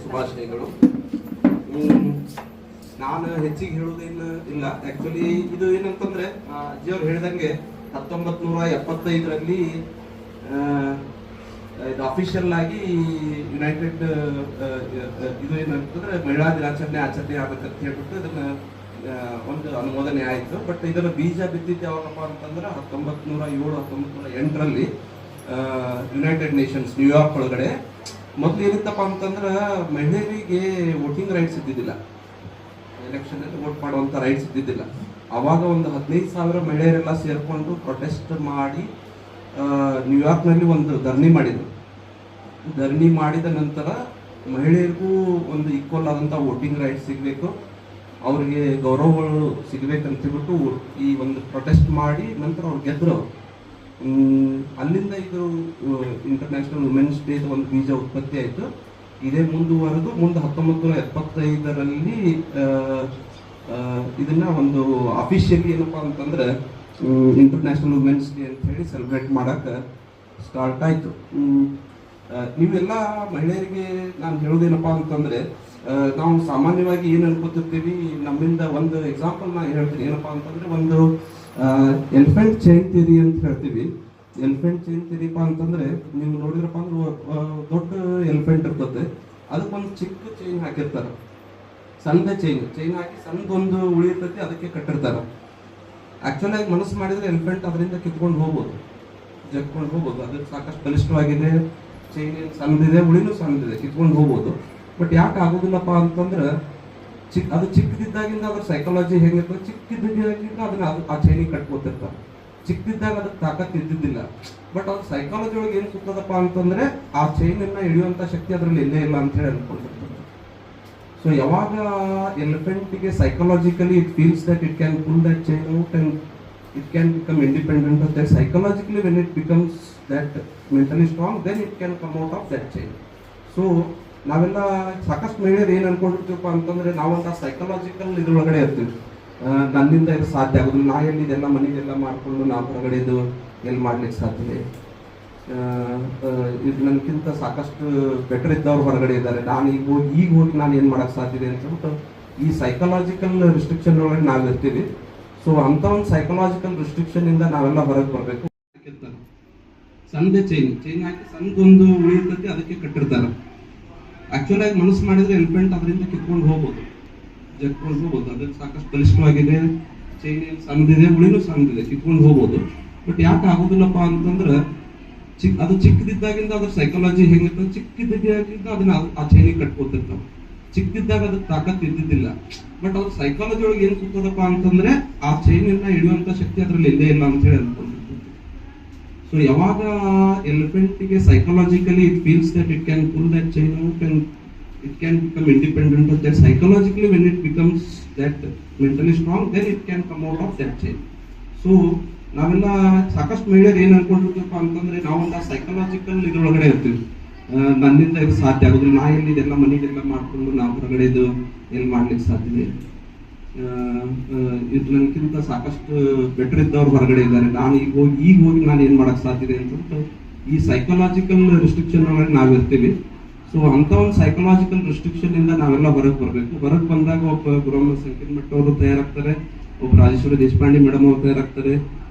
ಶುಭಾಶಯಗಳು. ನಾನು ಹೆಚ್ಚಿಗೆ ಹೇಳುವುದೇನು ಇಲ್ಲ. ಆಕ್ಚುಲಿ ಇದು ಏನಂತಂದ್ರೆ ಅಜ್ಜಿಯವ್ರು ಹೇಳಿದಂಗೆ 1975ರಲ್ಲಿ ಇದು ಅಫಿಷಿಯಲ್ ಆಗಿ ಯುನೈಟೆಡ್ ಇದು ಏನಂತಂದ್ರೆ ಮಹಿಳಾ ದಿನಾಚರಣೆ ಆಚರಣೆ ಆಗ್ಬೇಕಂತ ಹೇಳ್ಬಿಟ್ಟು ಇದನ್ನ ಒಂದು ಅನುಮೋದನೆ ಆಯಿತು. ಬಟ್ ಇದರ ಬೀಜ ಬಿದ್ದಿದ್ದು ಯಾವಾಗಪ್ಪ ಅಂತಂದ್ರೆ 1907-1908ರಲ್ಲಿ ಯುನೈಟೆಡ್ ನೇಷನ್ಸ್ ನ್ಯೂಯಾರ್ಕ್ ಒಳಗಡೆ. ಮೊದಲು ಏನಿತ್ತಪ್ಪ ಅಂತಂದ್ರೆ ಮಹಿಳೆಯರಿಗೆ ವೋಟಿಂಗ್ ರೈಟ್ಸ್ ಇದ್ದಿದ್ದಿಲ್ಲ, ಎಲೆಕ್ಷನ್ ಅಲ್ಲಿ ವೋಟ್ ಮಾಡುವಂತ ರೈಟ್ಸ್ ಇದ್ದಿದ್ದಿಲ್ಲ. ಅವಾಗ ಒಂದು 15,000 ಮಹಿಳೆಯರೆಲ್ಲ ಸೇರ್ಕೊಂಡು ಪ್ರೊಟೆಸ್ಟ್ ಮಾಡಿ ನ್ಯೂಯಾರ್ಕ್ನಲ್ಲಿ ಒಂದು ಧರಣಿ ಮಾಡಿದರು. ಧರಣಿ ಮಾಡಿದ ನಂತರ ಮಹಿಳೆಯರಿಗೂ ಒಂದು ಈಕ್ವಲ್ ಆದಂಥ ವೋಟಿಂಗ್ ರೈಟ್ಸ್ ಸಿಗಬೇಕು, ಅವ್ರಿಗೆ ಗೌರವಗಳು ಸಿಗಬೇಕಂತ ಹೇಳ್ಬಿಟ್ಟು ಈ ಒಂದು ಪ್ರೊಟೆಸ್ಟ್ ಮಾಡಿ ನಂತರ ಅವ್ರು ಗೆದ್ದರು. ಅಲ್ಲಿಂದ ಇದು ಇಂಟರ್ನ್ಯಾಷನಲ್ ವುಮೆನ್ಸ್ ಡೇ ಒಂದು ಬೀಜ ಉತ್ಪತ್ತಿ ಆಯಿತು. ಇದೇ ಮುಂದುವರೆದು ಮುಂದೆ 1975ರಲ್ಲಿ ಇದನ್ನ ಒಂದು ಅಫಿಷಿಯಲಿ ಏನಪ್ಪಾ ಅಂತಂದ್ರೆ ಇಂಟರ್ನ್ಯಾಷನಲ್ ವುಮೆನ್ಸ್ ಡೇ ಅಂತ ಹೇಳಿ ಸೆಲೆಬ್ರೇಟ್ ಮಾಡಕ್ಕೆ ಸ್ಟಾರ್ಟ್ ಆಯಿತು. ನೀವೆಲ್ಲ ಮಹಿಳೆಯರಿಗೆ ನಾನು ಹೇಳೋದೇನಪ್ಪ ಅಂತಂದ್ರೆ ನಾವು ಸಾಮಾನ್ಯವಾಗಿ ಏನು ಅನ್ಕೋತಿರ್ತೀವಿ, ನಮ್ಮಿಂದ ಒಂದು ಎಕ್ಸಾಂಪಲ್ ನಾನು ಹೇಳ್ತೀನಿ. ಏನಪ್ಪಾ ಅಂತಂದ್ರೆ ಒಂದು ಎಲಿಫೆಂಟ್ ಚೈನ್ ಥಿಯರಿ ಅಂತ ಹೇಳ್ತೀವಿ. ಎಲಿಫೆಂಟ್ ಚೈನ್ ಥಿಯರಿಪ್ಪ ಅಂತಂದ್ರೆ ನೀವು ನೋಡಿದ್ರಪ್ಪ ಅಂದ್ರೆ ದೊಡ್ಡ ಎಲಿಫೆಂಟ್ ಇರ್ತದೆ, ಅದಕ್ಕೊಂದು ಚಿಕ್ಕ ಚೈನ್ ಹಾಕಿರ್ತಾರೆ, ಸಣ್ಣದ ಚೈನ್ ಹಾಕಿ ಸಣ್ಣದೊಂದು ಉಳಿರ್ತೈತಿ, ಅದಕ್ಕೆ ಕಟ್ಟಿರ್ತಾರೆ. ಆಕ್ಚುಲಿ ಆಗಿ ಮನಸ್ಸು ಮಾಡಿದ್ರೆ ಎಲಿಫೆಂಟ್ ಅದರಿಂದ ಕಿತ್ಕೊಂಡು ಹೋಗ್ಬೋದು, ಜಗ್ಕೊಂಡು ಹೋಗ್ಬೋದು. ಅದಕ್ಕೆ ಸಾಕಷ್ಟು ಬಲಿಷ್ಠವಾಗಿದೆ, ಚೈನ್ ಏನು ಸಣ್ಣದಿದೆ, ಉಳಿನೂ ಸಣ್ಣದಿದೆ, ಕಿತ್ಕೊಂಡು ಹೋಗ್ಬೋದು. ಬಟ್ ಯಾಕೆ ಆಗೋದಿಲ್ಲಪ್ಪ ಅಂತಂದ್ರೆ ಅದು ಚಿಕ್ಕದಿದ್ದಾಗಿಂದ ಅದ್ರ ಸೈಕಾಲಜಿ ಹೆಂಗಿರ್ತದೆ, ಚಿಕ್ಕದಿದ್ದಾಗಿಂದ ಅದನ್ನ ಆ ಚೈನಿಗೆ ಕಟ್ಕೋತಿರ್ತಾರೆ. ಚಿಕ್ಕದಿದ್ದಾಗ ಅದಕ್ಕೆ ತಾಕತ್ ಇದ್ದಿದ್ದಿಲ್ಲ. ಬಟ್ ಅದು ಸೈಕಾಲಜಿ ಒಳಗೆ ಏನು ಸುತ್ತದಪ್ಪ ಅಂತಂದ್ರೆ ಆ ಚೈನನ್ನ ಹಿಡಿಯುವಂತ ಶಕ್ತಿ ಅದರಲ್ಲಿ ಇಲ್ಲೇ ಇಲ್ಲ ಅಂತ ಹೇಳಿ ಅನ್ಕೊಂಡಿರ್ತಾರೆ. ಸೊ ಯಾವಾಗ ಎಲಿಫೆಂಟ್ಗೆ psychologically it feels that it can pull that chain out and it can become independent of that, psychologically when it becomes that mentally strong then it can come out of that chain. So ನಾವೆಲ್ಲ ಸಾಕಷ್ಟು ಮಹಿಳೆಯರು ಏನು ಅನ್ಕೊಂಡಿರ್ತೀವಪ್ಪ ಅಂತಂದ್ರೆ ನಾವಂತ psychological ಇದ್ರೊಳಗಡೆ ಇರ್ತೀವಿ. ನನ್ನಿಂದ ಇದು ಸಾಧ್ಯ ಆಗೋದು, ನಾ ಎಲ್ಲಿ ಇದೆಲ್ಲ ಮನೆಗೆಲ್ಲ ಮಾಡಿಕೊಂಡು ನಾವು ಹೊರಗಡೆದು ಎಲ್ಲಿ ಮಾಡ್ಲಿಕ್ಕೆ ಸಾಧ್ಯ, ಇದು ನನಗಿಂತ ಸಾಕಷ್ಟು ಬೆಟರ್ ಇದ್ದವ್ರು ಹೊರಗಡೆ ಇದ್ದಾರೆ, ನಾನು ಈಗ ಹೋಗಿ ನಾನು ಏನು ಮಾಡೋಕ್ಕೆ ಸಾಧ್ಯ ಇದೆ ಅಂತ ಹೇಳ್ಬಿಟ್ಟು ಈ ಸೈಕಾಲಜಿಕಲ್ ರಿಸ್ಟ್ರಿಕ್ಷನ್ ಒಳಗೆ ನಾವು ಇರ್ತೀವಿ. ಸೊ ಅಂತ ಒಂದು ಸೈಕಾಲಜಿಕಲ್ ರಿಸ್ಟ್ರಿಕ್ಷನ್ ಇಂದ ನಾವೆಲ್ಲ ಹೊರಗೆ ಬರಬೇಕು. ಸಣ್ಣದೇ ಚೈನ್ ಹಾಕಿ ಸಣ್ಣದೊಂದು ಉಳಿರ್ತೈತಿ, ಅದಕ್ಕೆ ಕಟ್ಟಿರ್ತಾರೆ. ಆಕ್ಚುಲಿ ಆಗಿ ಮನಸ್ಸು ಮಾಡಿದ್ರೆ ಎಲಿಫೆಂಟ್ ಅದರಿಂದ ಕಿತ್ಕೊಂಡು ಹೋಗ್ಬೋದು, ಜಗ್ಕೊಂಡು ಹೋಗ್ಬೋದು. ಅದಕ್ಕೆ ಸಾಕಷ್ಟು ಬಲಿಷ್ಠವಾಗಿದೆ, ಚೈನ್ ಏನು ಸಣ್ಣದಿದೆ, ಉಳಿನೂ ಸಣ್ಣದಿದೆ, ಕಿತ್ಕೊಂಡು ಹೋಗ್ಬೋದು. ಬಟ್ ಯಾಕೆ ಆಗೋದಿಲ್ಲಪ್ಪ ಅಂತಂದ್ರೆ ಅದು ಚಿಕ್ಕದಿದ್ದಾಗಿಂದ ಅದ್ರ ಸೈಕಾಲಜಿ ಹೆಂಗಿರ್ತದೆ, ಚಿಕ್ಕದಿದ್ದಾಗಿಂದ ಅದನ್ನ ಆ ಚೈನಿಗೆ ಕಟ್ಕೋತಿರ್ತಾವೆ. ಚಿಕ್ಕದಿದ್ದಾಗ ಅದಕ್ಕೆ ತಾಕತ್ ಇದ್ದಿದ್ದಿಲ್ಲ. ಬಟ್ ಅವ್ರ ಸೈಕಾಲಜಿ ಒಳಗೆ ಏನು ಸುತ್ತದಪ್ಪ ಅಂತಂದ್ರೆ ಆ ಚೈನನ್ನ ಹಿಡಿಯುವಂತ ಶಕ್ತಿ ಅದ್ರಲ್ಲಿ ಇಲ್ಲೇ ಇಲ್ಲ ಅಂತ ಹೇಳಿ ಅನ್ಕೊಂಡಿರ್ತೀವಿ. ಸೊ ಯಾವಾಗ ಎಲಿಫೆಂಟ್ಗೆ psychologically it feels that it can pull that chain out and it can become independent of that, psychologically when it becomes that mentally strong then it can come out of that chain. So ನಾವೆಲ್ಲ ಸಾಕಷ್ಟು ಮಹಿಳೆಯರು ಏನು ಅನ್ಕೊಂಡಿರ್ತೀವಪ್ಪ ಅಂತಂದ್ರೆ ನಾವೊಂದು psychological ಇದ್ರೊಳಗಡೆ ಇರ್ತೀವಿ. ನನ್ನಿಂದ ಇದು ಸಾಧ್ಯ ಆಗೋದಿಲ್ಲ, ನಾ ಎಲ್ಲಿ ಇದೆಲ್ಲ ಮನೆಗೆಲ್ಲ ಮಾಡಿಕೊಂಡು ನಾವು ಹೊರಗಡೆದು ಎಲ್ಲಿ ಮಾಡ್ಲಿಕ್ಕೆ ಸಾಧ್ಯ, ಇದು ನನಗಿಂತ ಸಾಕಷ್ಟು ಬೆಟರ್ ಇದ್ದವ್ರು ಹೊರಗಡೆ ಇದ್ದಾರೆ, ನಾನು ಈಗ ಹೋಗಿ ನಾನು ಏನು ಮಾಡಕ್ಕೆ ಸಾಧ್ಯ ಇದೆ ಅಂತ ಈ ಸೈಕಾಲಜಿಕಲ್ ರಿಸ್ಟ್ರಿಕ್ಷನ್ ಒಳಗೆ ನಾವು ಇರ್ತೀವಿ. ಸೊ ಅಂತ ಒಂದು ಸೈಕಾಲಜಿಕಲ್ ರಿಸ್ಟ್ರಿಕ್ಷನ್ ಇಂದ ನಾವೆಲ್ಲ ಹೊರಗೆ ಬರಬೇಕು. ಹೊರಗೆ ಬಂದಾಗ ಒಬ್ಬ ಗುರುಮ್ಮ ಸಂಕೀರ್ಮಠ ಅವರು ತಯಾರಾಗ್ತಾರೆ, ಒಬ್ಬ ರಾಜೇಶ್ವರಿ ದೇಶಪಾಂಡೆ ಮೇಡಮ್ ಅವರು ತಯಾರಾಗ್ತಾರೆ,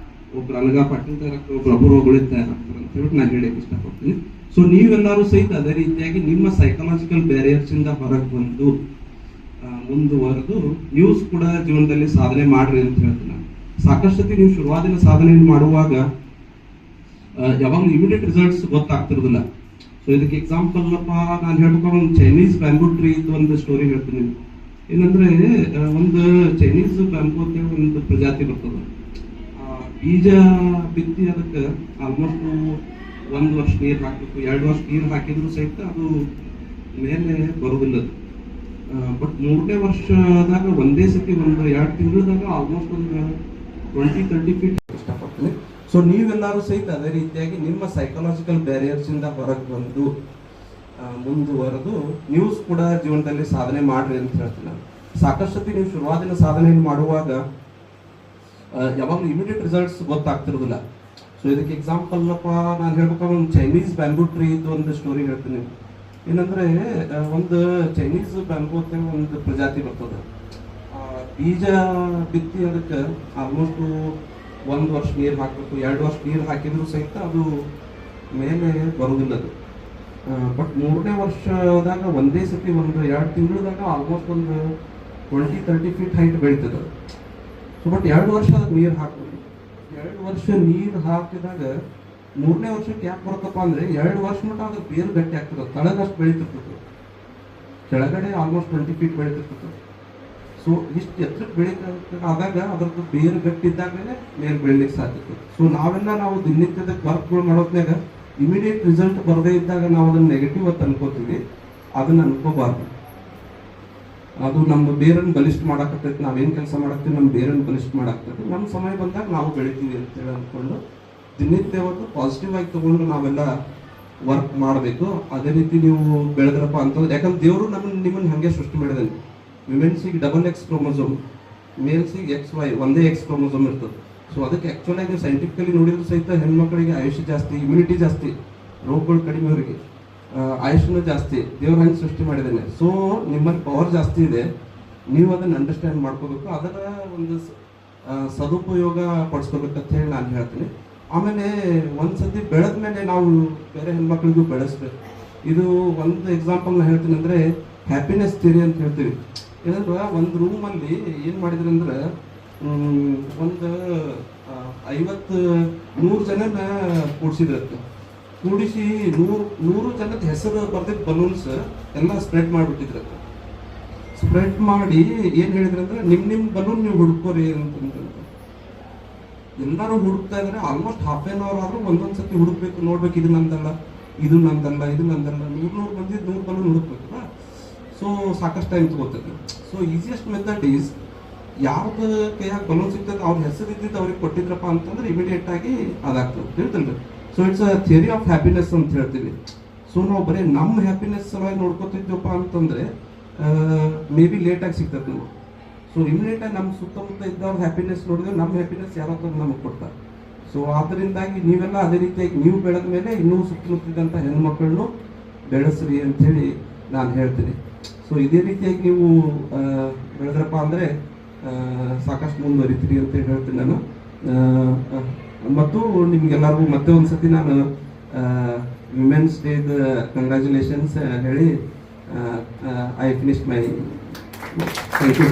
ಒಬ್ರು ಅನಘಾ ಪಾಟೀಲ್ ತಯಾರಾಗ್ತಾರೆ, ಒಬ್ರು ಅಪೂರ್ವಗಳು ತಯಾರಾಗ್ತಾರೆ ಅಂತ ಹೇಳ್ಬಿಟ್ಟು ನಾನು ಹೇಳಕ್ಕೆ ಇಷ್ಟಪಡ್ತೀನಿ. ಸೊ ನೀವೆಲ್ಲರೂ ಸಹಿತ ಅದೇ ರೀತಿಯಾಗಿ ನಿಮ್ಮ ಸೈಕಾಲಜಿಕಲ್ ಬ್ಯಾರಿಯರ್ಸ್ ಇಂದ ಹೊರಗೆ ಬಂದು ಮುಂದುವರೆದು ನ್ಯೂಸ್ ಕೂಡ ಜೀವನದಲ್ಲಿ ಸಾಧನೆ ಮಾಡ್ರಿ ಅಂತ ಹೇಳ್ತೀನಿ ನಾನು. ಸಾಕಷ್ಟು ಸತಿ ನೀವು ಶುರುವಾದಿನ ಸಾಧನೆಯನ್ನು ಮಾಡುವಾಗ ಯಾವಾಗಲೂ ಇಮಿಡಿಯೇಟ್ ರಿಸಲ್ಟ್ಸ್ ಗೊತ್ತಾಗ್ತಿರೋದಿಲ್ಲ. ಸೊ ಇದಕ್ಕೆ ಎಕ್ಸಾಂಪಲ್ ನಾನು ಹೇಳ್ಬೇಕು, ಒಂದು ಚೈನೀಸ್ ಬ್ಯಾಂಬೂ ಟ್ರೀ ಒಂದು ಸ್ಟೋರಿ ಹೇಳ್ತೀನಿ. ಏನಂದ್ರೆ ಒಂದು ಚೈನೀಸ್ ಬ್ಯಾಂಬೂ ಅಂತ ಒಂದು ಪ್ರಜಾತಿ ಬರ್ತದೆ, ಬೀಜ ಬಿತ್ತಿ ಅದಕ್ಕೆ ಆಲ್ಮೋಸ್ಟ್ 1 ವರ್ಷ ನೀರು ಹಾಕಬೇಕು, 2 ವರ್ಷ ನೀರು ಹಾಕಿದ್ರು ಸಹಿತ ಅದು ಮೇಲೆ ಬರೋದಿಲ್ಲ. ಬಟ್ 3ನೇ ವರ್ಷದಾಗ ಒಂದೇ ಸತಿ ಒಂದು 2 ತಿಂಗಳದಾಗ ಆಲ್ಮೋಸ್ಟ್ ಒಂದು 20-30 ಫೀಟ್ ಇಷ್ಟಪಡ್ತೀನಿ. ಸೊ ನೀವೆಲ್ಲರೂ ಸಹಿತ ಅದೇ ರೀತಿಯಾಗಿ ನಿಮ್ಮ ಸೈಕಾಲಜಿಕಲ್ ಬ್ಯಾರಿಯರ್ಸ್ ಇಂದ ಹೊರಗೆ ಬಂದು ಮುಂದುವರೆದು ನ್ಯೂಸ್ ಕೂಡ ಜೀವನದಲ್ಲಿ ಸಾಧನೆ ಮಾಡ್ರಿ ಅಂತ ಹೇಳ್ತೀನಿ ನಾನು. ಸಾಕಷ್ಟು ಸತಿ ನೀವು ಶುರುವಾದಿನ ಸಾಧನೆಯನ್ನು ಮಾಡುವಾಗ ಯಾವಾಗಲೂ ಇಮಿಡಿಯೇಟ್ ರಿಸಲ್ಟ್ಸ್ ಗೊತ್ತಾಗ್ತಿರೋದಿಲ್ಲ. ಸೊ ಇದಕ್ಕೆ ಎಕ್ಸಾಂಪಲ್ ನಾನು ಹೇಳ್ಬೇಕು, ಒಂದು ಚೈನೀಸ್ ಬ್ಯಾಂಬೂ ಟ್ರೀ ಒಂದು ಸ್ಟೋರಿ ಹೇಳ್ತೀನಿ. ಏನಂದ್ರೆ ಒಂದು ಚೈನೀಸ್ ಬ್ಯಾಂಬೂ ಅಂತ ಒಂದು ಪ್ರಜಾತಿ ಬರ್ತದೆ. ಬೀಜ ಬಿತ್ತಿ ಅದಕ್ಕೆ ಆಲ್ಮೋಸ್ಟ್ 1 ವರ್ಷ ನೀರು ಹಾಕಬೇಕು, 2 ವರ್ಷ ನೀರು ಹಾಕಿದ್ರು ಸಹಿತ ಅದು ಮೇಲೆ ಬರುವುದಿಲ್ಲ ಅದು. ಬಟ್ 3ನೇ ವರ್ಷದಾಗ ಒಂದೇ ಸತಿ 1-2 ತಿಂಗಳದಾಗ ಆಲ್ಮೋಸ್ಟ್ ಒಂದು 20-30 ಫೀಟ್ ಹೈಟ್ ಬೆಳೀತದೆ. ಸೊ ಬಟ್ 2 ವರ್ಷ ಅದಕ್ಕೆ ನೀರು ಹಾಕಬೇಕು. 2 ವರ್ಷ ನೀರು ಹಾಕಿದಾಗ 3ನೇ ವರ್ಷಕ್ಕೆ ಯಾಕೆ ಬರುತ್ತಪ್ಪ ಅಂದ್ರೆ 2 ವರ್ಷ ಮಟ್ಟ ಅದು ಬೇರು ಗಟ್ಟಿ ಆಗ್ತದೆ, ತಳಗಷ್ಟು ಬೆಳೀತಿರ್ತದೆ, ಕೆಳಗಡೆ ಆಲ್ಮೋಸ್ಟ್ 20 ಫೀಟ್ ಬೆಳೀತಿರ್ತದೆ. ಸೊ ಇಷ್ಟು ಎತ್ತರಕ್ಕೆ ಬೆಳೀಬೇಕಾದಾಗ ಅದ್ರದ್ದು ಬೇರು ಗಟ್ಟಿದ್ದಾಗಲೇ ಮೇಲೆ ಬೆಳಿಲಿಕ್ಕೆ ಸಾಧ್ಯತೆ. ಸೊ ನಾವು ದಿನನಿತ್ಯದ ವರ್ಕ್ಗಳು ಮಾಡೋದ್ನಾಗ ಇಮಿಡಿಯೇಟ್ ರಿಸಲ್ಟ್ ಬರದೇ ಇದ್ದಾಗ ನಾವು ಅದನ್ನ ನೆಗೆಟಿವ್ ಅಂತ ಅನ್ಕೋತೀವಿ. ಅದನ್ನ ಅನ್ಕೋಬಾರ್ದು. ಅದು ನಮ್ಮ ಬೇರನ್ನು ಬಲಿಷ್ಠ ಮಾಡಾಕತ್ತೈತಿ, ನಾವೇನು ಕೆಲಸ ಮಾಡಾಕ್ತೀವಿ ನಮ್ಮ ಬೇರನ್ನು ಬಲಿಷ್ಠ ಮಾಡಾಕ್ತೈತಿ, ನಮ್ಮ ಸಮಯ ಬಂದಾಗ ನಾವು ಬೆಳಿತೀವಿ ಅಂತೇಳಿ ಅಂದ್ಕೊಂಡು ದಿನನಿತ್ಯ ಒಂದು ಪಾಸಿಟಿವ್ ಆಗಿ ತಗೊಂಡು ನಾವೆಲ್ಲ ವರ್ಕ್ ಮಾಡಬೇಕು. ಅದೇ ರೀತಿ ನೀವು ಬೆಳೆದ್ರಪ್ಪ ಅಂತಂದ್ರೆ, ಯಾಕಂದ್ರೆ ದೇವರು ನಿಮ್ಮನ್ನು ಹಾಗೆ ಸೃಷ್ಟಿ ಮಾಡಿದಾನೆ. ವಿಮೆನ್ಸಿಗೆ XX ಕ್ರೋಮೋಸೋಮ್, ಮೇಲ್ಸಿಗೆ XY ಒಂದೇ X ಕ್ರೋಮೋಸೋಮ್ ಇರ್ತದೆ. ಸೊ ಅದಕ್ಕೆ ಆ್ಯಕ್ಚುಲಿ ನೀವು ಸೈಂಟಿಫಿಕಲಿ ನೋಡಿದ್ರು ಸಹಿತ ಹೆಣ್ಮಕ್ಳಿಗೆ ಆಯುಷ್ಯ ಜಾಸ್ತಿ, ಇಮ್ಯುನಿಟಿ ಜಾಸ್ತಿ, ರೋಗಗಳು ಕಡಿಮೆ, ಅವರಿಗೆ ಆಯುಷ್ಯನೂ ಜಾಸ್ತಿ. ದೇವ್ರು ಹಂಗೆ ಸೃಷ್ಟಿ ಮಾಡಿದ್ದಾನೆ. ಸೊ ನಿಮ್ಮಲ್ಲಿ ಪವರ್ ಜಾಸ್ತಿ ಇದೆ, ನೀವು ಅದನ್ನು ಅಂಡರ್ಸ್ಟ್ಯಾಂಡ್ ಮಾಡ್ಕೋಬೇಕು, ಅದರ ಒಂದು ಸದುಪಯೋಗ ಪಡಿಸ್ಕೋಬೇಕಂತ ಹೇಳಿ ನಾನು ಹೇಳ್ತೀನಿ. ಆಮೇಲೆ ಒಂದ್ಸತಿ ಬೆಳೆದ ಮೇಲೆ ನಾವು ಬೇರೆ ಹೆಣ್ಮಕ್ಳಿಗೂ ಬೆಳೆಸ್ಬೇಕು. ಇದು ಒಂದು ಎಕ್ಸಾಂಪಲ್ ನಾನು ಹೇಳ್ತೀನಿ ಅಂದರೆ ಹ್ಯಾಪಿನೆಸ್ ಥಿಯರಿ ಅಂತ ಹೇಳ್ತೀವಿ. ಏನಂದ್ರೆ ಒಂದು ರೂಮಲ್ಲಿ ಏನು ಮಾಡಿದ್ರು ಅಂದ್ರೆ ಒಂದು 50-100 ಜನನ ಕೂಡಿಸಿದ್ರತ್ತೆ. ಕೂಡಿಸಿ 100 ಜನದ ಹೆಸರು ಬರ್ದಿದ್ದ ಬಲೂನ್ಸ್ ಎಲ್ಲ ಸ್ಪ್ರೆಡ್ ಮಾಡಿಬಿಟ್ಟಿದ್ರತ್ತೆ. ಸ್ಪ್ರೆಡ್ ಮಾಡಿ ಏನು ಹೇಳಿದ್ರಂದ್ರೆ ನಿಮ್ಮ ಬಲೂನ್ ನೀವು ಹುಡ್ಕೋರಿ ಅಂತಂದ್ರೆ ಎಲ್ಲರೂ ಹುಡುಕ್ತಾ ಇದ್ದಾರೆ. ಆಲ್ಮೋಸ್ಟ್ ½ an hour ಆದರೂ ಒಂದೊಂದು ಸತಿ ಹುಡುಕ್ಬೇಕು, ನೋಡ್ಬೇಕು, ಇದು ನಂದಲ್ಲ, ಇದು ನಂದಲ್ಲ, ಇದು ನಂದಲ್ಲ, 100 ಮಂದಿ 100 ಬಲೂನ್ ಹುಡುಕ್ಬೇಕಲ್ಲ. ಸೊ ಸಾಕಷ್ಟು ಟೈಮ್ ತಗೋತದೆ. ಸೊ ಈಸಿಯೆಸ್ಟ್ ಮೆಥಡ್ ಈಸ್ ಯಾವ್ದು ಕೈಯಾಗ ಬಲೂನ್ ಸಿಗ್ತದೆ ಅವ್ರ ಹೆಸರು ಇದ್ದಿದ್ದು ಅವ್ರಿಗೆ ಕೊಟ್ಟಿದ್ರಪ್ಪ ಅಂತಂದ್ರೆ ಇಮಿಡಿಯೇಟ್ ಆಗಿ ಅದಾಗ್ತದೆ, ಹೇಳ್ತಲ್ರಿ. So it's a theory of happiness ಅಂತ ಹೇಳ್ತೀವಿ. ಸೊ ನಾವು ಬರೀ ನಮ್ಮ ಹ್ಯಾಪಿನೆಸ್ ಸಲುವಾಗಿ ನೋಡ್ಕೊತಿದ್ವಪ್ಪ ಅಂತಂದ್ರೆ ಮೇ ಬಿ ಲೇಟಾಗಿ ಸಿಗ್ತದೆ ನಾವು. ಸೊ ಇಮಿಡಿಯೇಟಾಗಿ ನಮ್ಮ ಸುತ್ತಮುತ್ತ ಇದ್ದವ್ರ ಹ್ಯಾಪಿನೆಸ್ ನೋಡಿದ್ರೆ ನಮ್ಮ ಹ್ಯಾಪಿನೆಸ್ ಯಾರಾದ್ರೂ ನಮಗೆ ಕೊಡ್ತಾರೆ. ಸೊ ಆದ್ದರಿಂದಾಗಿ ನೀವೆಲ್ಲ ಅದೇ ರೀತಿಯಾಗಿ ನೀವು ಬೆಳೆದ ಮೇಲೆ ಇನ್ನೂ ಸುತ್ತಮುತ್ತಿದ್ದಂಥ ಹೆಣ್ಮಕ್ಳನ್ನು ಬೆಳೆಸ್ರಿ ಅಂಥೇಳಿ ನಾನು ಹೇಳ್ತೀನಿ. ಸೊ ಇದೇ ರೀತಿಯಾಗಿ ನೀವು ಬೆಳೆದ್ರಪ್ಪ ಅಂದರೆ ಸಾಕಷ್ಟು ಮುಂದುವರಿತೀರಿ ಅಂತ ಹೇಳ್ತೀನಿ ನಾನು. ಮತ್ತು ನಿಮ್ಗೆಲ್ಲರಿಗೂ ಮತ್ತೆ ಒಂದ್ಸತಿ ನಾನು ವಿಮೆನ್ಸ್ ಡೇದ ಕಂಗ್ರ್ಯಾಚುಲೇಷನ್ಸ್ ಹೇಳಿ I finish my thank you.